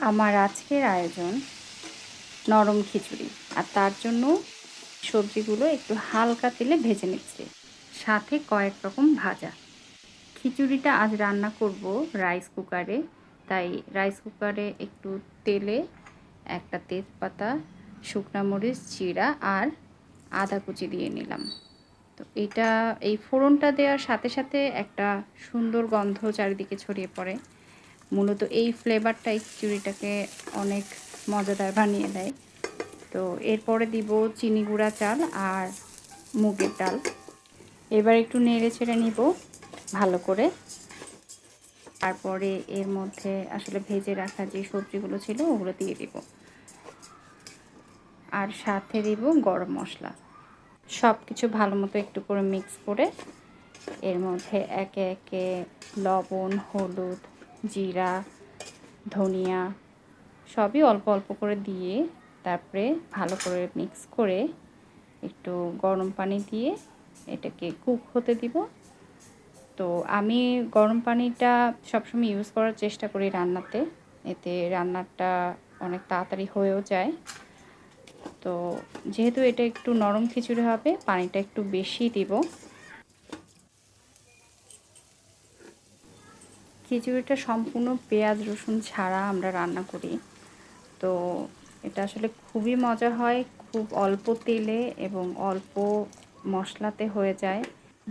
আমার আজকের আয়োজন নরম খিচুড়ি, আর তার জন্য সবজিগুলো একটু হালকা তেলে ভেজে নিচ্ছি, সাথে কয়েক রকম ভাজা। খিচুড়িটা আজ রান্না করব রাইস কুকারে, তাই রাইস কুকারে একটু তেলে একটা তেজপাতা, শুকনা মরিচ, জিরা আর আদা কুচি দিয়ে নিলাম। তো এই ফোড়নটা দেওয়ার সাথে সাথে একটা সুন্দর গন্ধ চারিদিকে ছড়িয়ে পড়ে। মূলত এই ফ্লেভারটাই খিচুড়িটাকে অনেক মজাদার বানিয়ে দেয়। তো এরপরে দিব চিনি গুঁড়া চাল আর মুগের ডাল। এবার একটু নেড়ে ছেড়ে নিব ভালো করে। তারপরে এর মধ্যে আসলে ভেজে রাখা যে সবজিগুলো ছিল ওগুলো দিয়ে দিব, আর সাথে দিব গরম মশলা। সব কিছু ভালো মতো একটু করে মিক্স করে এর মধ্যে একে একে লবণ, হলুদ, জিরা, ধনিয়া সবই অল্প অল্প করে দিয়ে তারপরে ভালো করে মিক্স করে একটু গরম পানি দিয়ে এটাকে কুক হতে দিব। তো আমি গরম পানিটা সবসময় ইউজ করার চেষ্টা করি রান্নাতে, এতে রান্নাটা অনেক তাড়াতাড়ি হয়েও যায়। তো যেহেতু এটা একটু নরম খিচুড়ি হবে, পানিটা একটু বেশি দিব। খিচুড়িটা সম্পূর্ণ পেঁয়াজ রসুন ছাড়া আমরা রান্না করি। তো এটা আসলে খুবই মজা হয়, খুব অল্প তেলে এবং অল্প মশলাতে হয়ে যায়।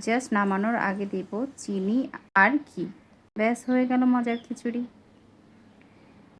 জাস্ট নামানোর আগে দিব চিনি আর ঘি, ব্যাস হয়ে গেল মজার খিচুড়ি।